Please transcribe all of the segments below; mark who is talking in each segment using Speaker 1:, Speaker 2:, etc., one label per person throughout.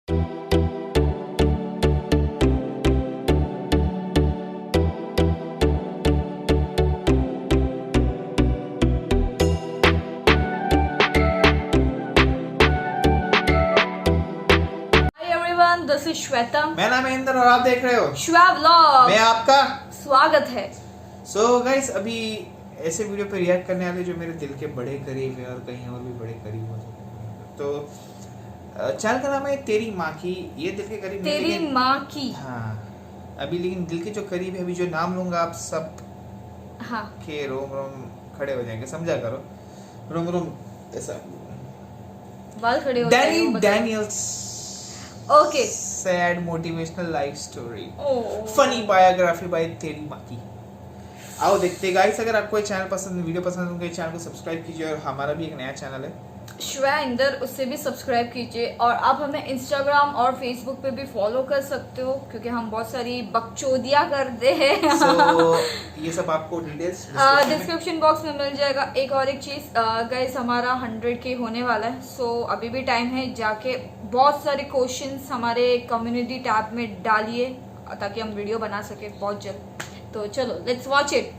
Speaker 1: This is Shweta.
Speaker 2: मेरा नाम है इंदर और आप देख रहे हो
Speaker 1: श्वा व्लॉग में
Speaker 2: आपका
Speaker 1: स्वागत है।
Speaker 2: सो गाइस, अभी ऐसे वीडियो पे रिएक्ट करने वाले जो मेरे दिल के बड़े करीब है और कहीं और भी बड़े करीब हो सकते हैं। तो चैनल का नाम है तेरी माँ की। ये दिल के करीब
Speaker 1: तेरी माँ की।
Speaker 2: हाँ, अभी लेकिन दिल के जो करीब है, अभी जो नाम लूंगा आप सब
Speaker 1: हाँ
Speaker 2: के रोम रोम खड़े हो जाएंगे, समझा करो। रोम रोम ऐसा
Speaker 1: बाल खड़े हो
Speaker 2: Danny Daniels.
Speaker 1: Okay,
Speaker 2: sad motivational life story,
Speaker 1: Oh.
Speaker 2: Funny biography by तेरी माँ की। आओ देखते गाइस। अगर आपको ये चैनल पसंद, वीडियो पसंद है तो चैनल को सब्सक्राइब कीजिए। और हमारा भी एक नया चैनल है
Speaker 1: श्वा इंदर, उससे भी सब्सक्राइब कीजिए। और आप हमें इंस्टाग्राम और फेसबुक पे भी फॉलो कर सकते हो, क्योंकि हम बहुत सारी बकचोदियाँ करते हैं।
Speaker 2: ये सब आपको डिटेल्स
Speaker 1: डिस्क्रिप्शन बॉक्स में मिल जाएगा। एक और एक चीज गाइस, हमारा 100K होने वाला है। सो अभी भी टाइम है, जाके बहुत सारे क्वेश्चंस हमारे कम्युनिटी टैब में डालिए ताकि हम वीडियो बना सके बहुत जल्द। तो चलो लेट्स वॉच इट।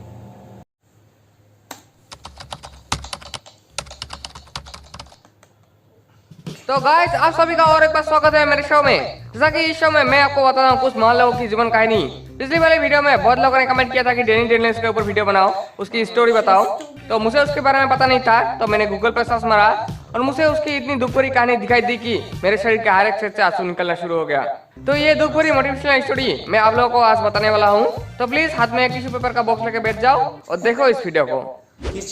Speaker 3: तो गाइस, आप सभी का और एक बार स्वागत है मेरे शो में। जैसा कि इस शो में मैं आपको बताता हूँ कुछ महान लोगों की जीवन कहानी। पिछली वाली वीडियो में बहुत लोगों ने कमेंट किया था कि डैनी डैनियल्स के ऊपर वीडियो बनाओ, उसकी स्टोरी बताओ। तो मुझे उसके बारे में पता नहीं था, तो मैंने गूगल पर सर्च मारा और मुझे उसकी इतनी दुख भरी कहानी दिखाई दी कि मेरे शरीर के हर एक से आंसू निकलना शुरू हो गया। तो ये दुख भरी मोटिवेशनल स्टोरी मैं आप लोगों को आज बताने वाला हूँ। तो प्लीज हाथ में एक टिश्यू पेपर का बॉक्स लेके बैठ जाओ और देखो इस वीडियो को।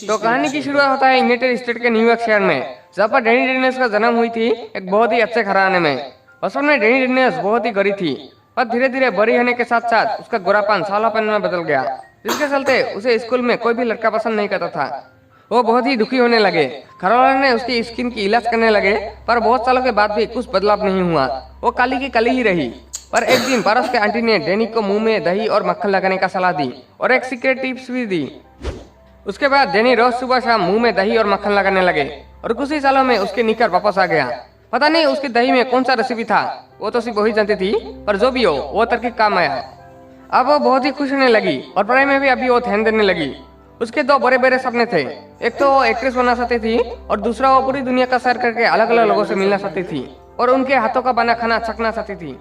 Speaker 3: तो कहानी की शुरुआत होता है यूनाइटेड स्टेट के न्यूयॉर्क शहर में, जहाँ पर डैनी डैनियल्स का जन्म हुई थी एक बहुत ही अच्छे घराने में। बचपन में डैनी डैनियल्स बहुत ही गरीब थी, पर धीरे धीरे बड़ी होने के साथ साथ उसका गोरापन सालापन में बदल गया, जिसके चलते उसे स्कूल में कोई भी लड़का पसंद नहीं करता था। वो बहुत ही दुखी होने लगे। घरवालों ने उसकी स्किन की इलाज करने लगे, पर बहुत सालों के बाद भी कुछ बदलाव नहीं हुआ। वो काली की काली ही रही। पर एक दिन पारस के आंटी ने डैनी को मुंह में दही और मक्खन लगाने का सलाह दी और एक सीक्रेट टिप्स भी दी। उसके बाद डैनी रोज सुबह शाम मुंह में दही और मक्खन लगाने लगे और कुछ ही सालों में उसके निकर वापस आ गया। पता नहीं उसकी दही में कौन सा रेसिपी था, वो तो सिर्फ वही जानती थी, पर जो भी हो वो तरकीब काम आया। अब वो बहुत ही खुश होने लगी और पढ़ाई में भी अभी वो ध्यान देने लगी। उसके दो बड़े बड़े सपने थे, एक तो वो एक्ट्रेस बनना चाहती थी और दूसरा वो पूरी दुनिया का सैर करके अलग अलग लोगों से मिलना चाहती थी और उनके हाथों का बना खाना चखना चाहती थी।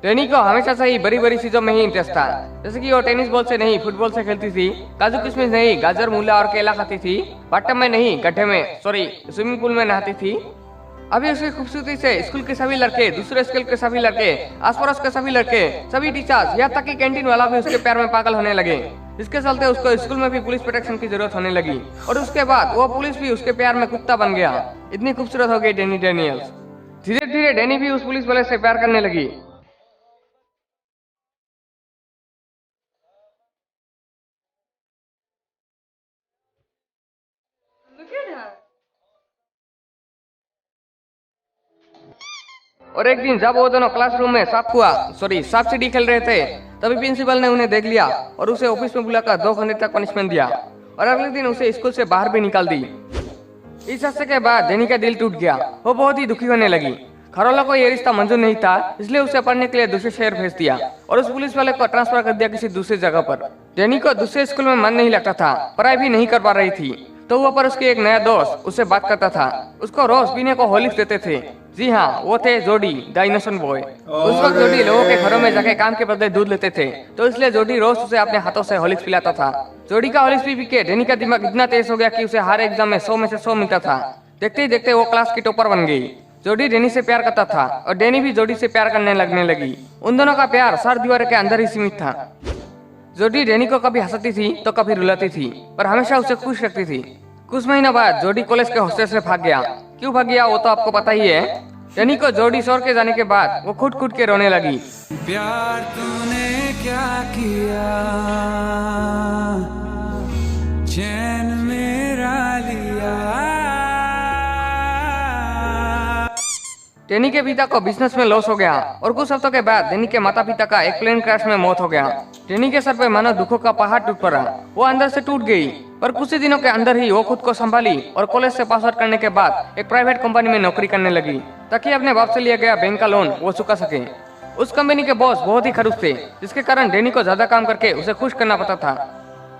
Speaker 3: डैनी को हमेशा से ही बड़ी बड़ी चीजों में ही इंटरेस्ट था, जैसे कि वो टेनिस बॉल से नहीं फुटबॉल से खेलती थी, काजू किशमिश नहीं गाजर मूला और केला खाती थी, बाथटब में नहीं गड्ढे में स्विमिंग पूल में नहाती थी। अभी उसकी खूबसूरती से स्कूल के सभी लड़के, दूसरे स्कूल के सभी लड़के, आस पड़ोस के सभी लड़के, सभी टीचर्स, यहाँ तक कि कैंटीन वाला भी उसके प्यार में पागल होने लगे। इसके चलते उसको स्कूल में भी पुलिस प्रोटेक्शन की जरूरत होने लगी और उसके बाद वो पुलिस भी उसके प्यार में कुत्ता बन गया। इतनी खूबसूरत हो गई डैनी डैनियल्स। धीरे धीरे डैनी भी उस पुलिस वाले से प्यार करने लगी। और एक दिन जब वो दोनों क्लासरूम में सांप सीढ़ी खेल रहे थे, तभी प्रिंसिपल ने उन्हें देख लिया और उसे ऑफिस में बुलाकर 2 घंटे तक पनिशमेंट दिया और अगले दिन उसे स्कूल से बाहर भी निकाल दी। इस हादसे के बाद डैनी का दिल टूट गया। वो बहुत ही दुखी होने लगी। घरवालों को ये रिश्ता मंजूर नहीं था, इसलिए उसे पढ़ने के लिए दूसरे शहर भेज दिया और उस पुलिस वाले को ट्रांसफर कर दिया किसी दूसरी जगह पर। डैनी को दूसरे स्कूल में मन नहीं लगता था, पढ़ाई भी नहीं कर पा रही थी। तो वहाँ पर उसके एक नया दोस्त उससे बात करता था। उसको रोज पीने को हॉर्लिक्स देते थे। जी हाँ, वो थे जोडी द इनोसेंट बॉय। उस वक्त जोडी लोगों के घरों में जाके काम के बदले दूध लेते थे, तो इसलिए जोडी रोज उसे अपने हाथों से हॉर्लिक्स पिलाता था। जोडी का हॉर्लिक्स पी के डैनी का दिमाग इतना तेज हो गया कि उसे हर एग्जाम में 100 में से 100 मिलता था। देखते ही देखते वो क्लास की टॉपर बन गई। जोडी डैनी से प्यार करता था और डैनी भी जोडी से प्यार करने लगने लगी। उन दोनों का प्यार 4 दीवार के अंदर ही सीमित था। जोडी डैनी को कभी हंसाती थी तो कभी रुलाती थी, पर हमेशा उसे खुश रखती थी। कुछ महीनों बाद जोडी कॉलेज के हॉस्टल से भाग गया। क्यों भाग गया वो तो आपको पता ही है। डैनी को जोडी छोड़ के जाने के बाद वो खुद खुद के रोने लगी।
Speaker 4: प्यार तूने क्या किया, चैन मेरा लिया।
Speaker 3: डैनी के पिता को बिजनेस में लॉस हो गया और कुछ हफ्तों के बाद डैनी के माता पिता का एक प्लेन क्रैश में मौत हो गया। डैनी के सर पे मानो दुखों का पहाड़ टूट पड़ा। वो अंदर से टूट गई। पर कुछ ही दिनों के अंदर ही वो खुद को संभाली और कॉलेज से पास आउट करने के बाद एक प्राइवेट कंपनी में नौकरी करने लगी ताकि अपने बाप से लिया गया बैंक का लोन वो चुका सके। उस कंपनी के बॉस बहुत ही खड़ूस थे, जिसके कारण डैनी को ज्यादा काम करके उसे खुश करना पड़ता था।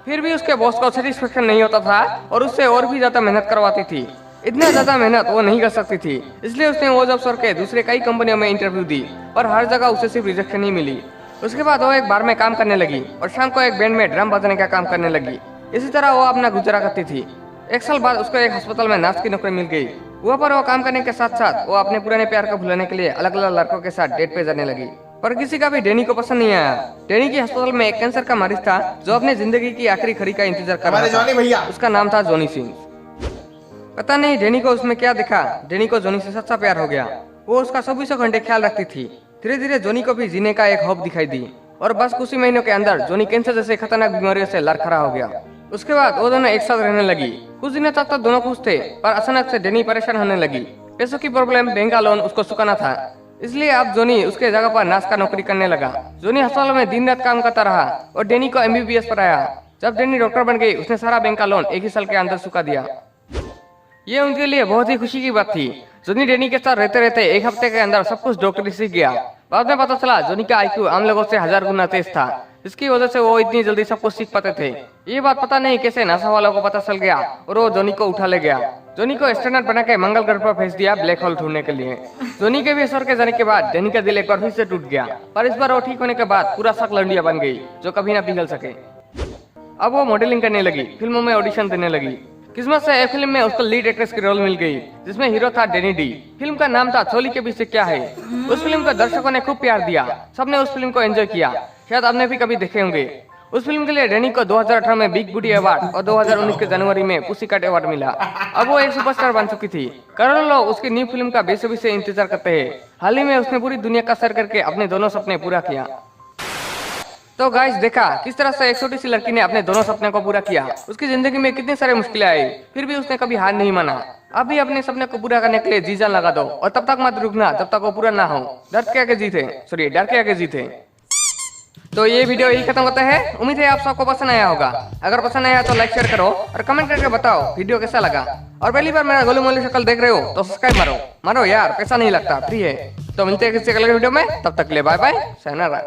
Speaker 3: फिर भी उसके बॉस को सेटिस्फेक्शन नहीं होता था और उससे और भी ज्यादा मेहनत करवाती थी। इतना ज्यादा मेहनत वो नहीं कर सकती थी, इसलिए उसने वो जॉब छोड़ के दूसरे कई कंपनियों में इंटरव्यू दी, पर हर जगह उसे सिर्फ रिजेक्शन ही मिली। उसके बाद वो एक बार में काम करने लगी और शाम को एक बैंड में ड्रम बजाने का काम करने लगी। इसी तरह वो अपना गुजारा करती थी। एक साल बाद उसको एक अस्पताल में नर्स की नौकरी मिल गई। वहाँ पर वो काम करने के साथ साथ वो अपने पुराने प्यार को भुलाने के लिए अलग अलग लड़कों के साथ डेट पे जाने लगी, पर किसी का भी डैनी को पसंद नहीं आया। डैनी की अस्पताल में एक कैंसर का मरीज था जो अपने जिंदगी की आखिरी घड़ी का इंतजार कर रहा था। उसका नाम था जॉनी सिंह। पता नहीं डैनी को उसमें क्या दिखा, डैनी को जॉनी से सच्चा प्यार हो गया। वो उसका 24 घंटे ख्याल रखती थी। धीरे धीरे जॉनी को भी जीने का एक होप दिखाई दी और बस कुछ ही महीनों के अंदर जॉनी कैंसर जैसे खतरनाक बीमारियों से लड़खड़ा हो गया। उसके बाद वो दोनों एक साथ रहने लगी। कुछ दिनों तक तो दोनों खुश थे, पर अचानक से डैनी परेशान होने लगी। पैसों की प्रॉब्लम, बैंक का लोन उसको चुकाना था, इसलिए अब जॉनी उसके जगह पर नर्स का नौकरी करने लगा। जॉनी अस्पताल में दिन रात काम करता रहा और डैनी को MBBS पढ़ाया। जब डैनी डॉक्टर बन गई, उसने सारा बैंक का लोन एक ही साल के अंदर चुका दिया। ये उनके लिए बहुत ही खुशी की बात थी। जॉनी डैनी के साथ रहते रहते एक हफ्ते के अंदर सब कुछ डॉक्टरी सीख गया। बाद में पता चला जॉनी का IQ आम लोगों से 1000 गुना तेज था, इसकी वजह से वो इतनी जल्दी सब कुछ सीख पाते थे। ये बात पता नहीं कैसे नासा वालों को पता चल गया और वो जॉनी को उठा ले गया। जॉनी को एस्ट्रोनॉट बना के मंगल ग्रह पर भेज दिया ब्लैक होल ढूंढने के लिए। जॉनी के भी स्वर्ग के जाने के बाद डैनी का दिल एक बार फिर से टूट गया, पर इस बार वो ठीक होने के बाद पूरा शक लंडिया बन गई जो कभी ना पिघल सके। अब वो मॉडलिंग करने लगी, फिल्मों में ऑडिशन देने लगी। किस्मत से एक फिल्म में उसको लीड एक्ट्रेस की रोल मिल गई, जिसमें हीरो था डैनी डी। फिल्म का नाम था चोली के पीछे क्या है। उस फिल्म को दर्शकों ने खूब प्यार दिया, सबने उस फिल्म को एंजॉय किया। शायद आपने भी कभी देखे होंगे। उस फिल्म के लिए डैनी को 2018 में बिग बूटी अवार्ड और 2019 के जनवरी में पुसीकैट अवार्ड मिला। अब वो एक सुपरस्टार बन चुकी थी। करोड़ों लोग उसकी न्यू फिल्म का बेसब्री से इंतजार करते हैं। हाल ही में उसने पूरी दुनिया का सैर करके अपने दोनों सपने पूरा किया। तो गाइस, देखा किस तरह से एक छोटी सी लड़की ने अपने दोनों सपने को पूरा किया। उसकी जिंदगी में कितनी सारी मुश्किलें आई, फिर भी उसने कभी हार नहीं माना। अब भी अपने सपने को पूरा करने के लिए जी जान लगा दो और तब तक मत रुकना जब तक वो पूरा ना हो। डर के आगे जीते, डर के आगे जीते। तो ये वीडियो यही खत्म होता है। उम्मीद है आप सबको पसंद आया होगा। अगर पसंद आया तो लाइक शेयर करो और कमेंट करके बताओ वीडियो कैसा लगा। और पहली बार मेरा गोलू मोलू शक्ल देख रहे हो तो सब्सक्राइब मारो यार, पैसा नहीं लगता, फ्री है। तो मिलते हैं किसी अगले वीडियो में, तब तक के लिए बाय बाय, sayonara।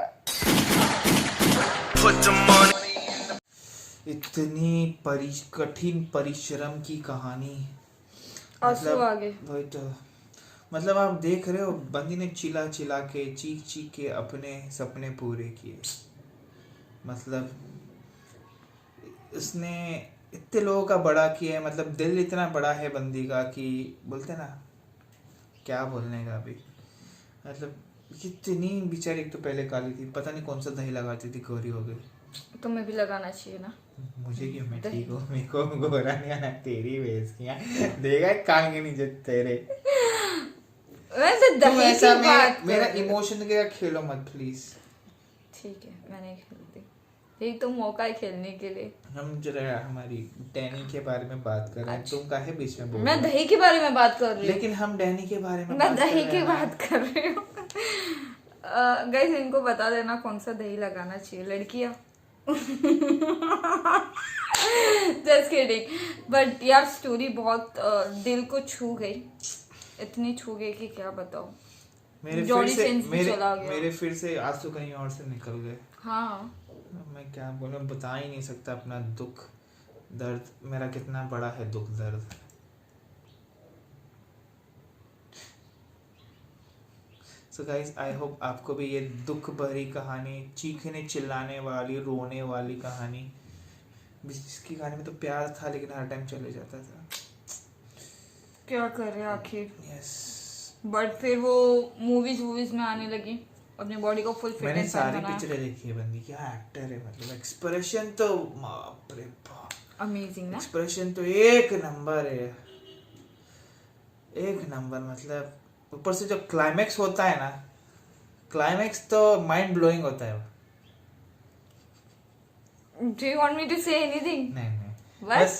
Speaker 2: इतनी कठिन परिश्रम की कहानी,
Speaker 1: आंसू आ गए।
Speaker 2: वही तो मतलब आप देख रहे हो, बंदी ने चिल्ला चिल्ला के, चीख चीख के अपने सपने पूरे किए। मतलब उसने इतने लोगों का बड़ा किया है, मतलब दिल इतना बड़ा है बंदी का कि बोलते ना, क्या बोलने का अभी। मतलब कितनी बेचारी, एक तो पहले काली थी, पता नहीं कौन सा दही लगाती थी, गोरी हो गई।
Speaker 1: तुम्हें भी लगाना चाहिए ना।
Speaker 2: मुझे क्यों, मैं ठीक हूँ, मेरे को गोरा नहीं आना, तेरी बेइज्जतियां देगा कान के नीचे तेरे।
Speaker 1: वैसे
Speaker 2: तुम
Speaker 1: दही
Speaker 2: ऐसा
Speaker 1: की बात
Speaker 2: मेरा
Speaker 1: कर रही हो।
Speaker 2: इमोशन के खेलो मत प्लीज।
Speaker 1: ठीक है, मैं नहीं खेलती, यही तो मौका है खेलने के लिए।
Speaker 2: हम जरा हमारी डैनी के बारे में बात कर रहे हैं,
Speaker 1: अच्छा।
Speaker 2: तुम काहे बीच में बोल
Speaker 1: मैं
Speaker 2: रहे हो?
Speaker 1: दही के बारे में बात कर रही हूँ।
Speaker 2: लेकिन हम डैनी के बारे में
Speaker 1: मैं
Speaker 2: बात कर
Speaker 1: दही
Speaker 2: रहे
Speaker 1: की
Speaker 2: हैं।
Speaker 1: बात कर रही हूँ। गाइस, इनको बता देना कौन सा दही लगाना चाहिए, लड़कियाँ। जस्ट किडिंग, बट यार स्टोरी बहुत दिल को छू गई, इतनी छू गई कि क्या बताऊं।
Speaker 2: मेरे
Speaker 1: जॉनी
Speaker 2: फिर से
Speaker 1: सिंस भी चला गया।
Speaker 2: मेरे फिर से आंसू कहीं और से निकल गए।
Speaker 1: हाँ,
Speaker 2: मैं क्या बोलूं, बता ही नहीं सकता अपना दुख दर्द, मेरा कितना बड़ा है दुख दर्द। सो गाइस, आई होप आपको भी ये दुख भरी कहानी, चीखने चिल्लाने वाली, रोने वाली कहानी, जिसकी कहानी में तो प्यार था लेकिन हर टाइम चले जाता था।
Speaker 1: क्या करे आखिर।
Speaker 2: यस,
Speaker 1: बट फिर वो मूवीज में आने लगी, अपनी बॉडी को फुल फिट
Speaker 2: मैंने
Speaker 1: एंड
Speaker 2: सारी
Speaker 1: बनाया।
Speaker 2: पिक्चरें देखी है बंदी, क्या एक्टर है, मतलब एक्सप्रेशन तो बाप रे बाप,
Speaker 1: अमेजिंग ना।
Speaker 2: एक्सप्रेशन तो एक नंबर है, एक नंबर। मतलब ऊपर से जो क्लाइमैक्स होता है ना, क्लाइमैक्स तो माइंड ब्लोइंग होता है।
Speaker 1: Do you want me to say anything?
Speaker 2: नहीं
Speaker 1: बस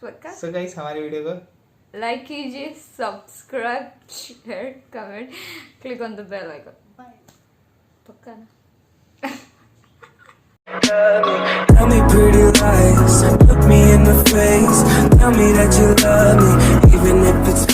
Speaker 1: पक्का।
Speaker 2: सो गाइस, हमारी वीडियो को
Speaker 1: लाइक कीजिए, subscribe, share, comment, click on the bell icon. पक्का ना।
Speaker 5: Tell me pretty lies, look me in the face. Tell me that you love me, even if it's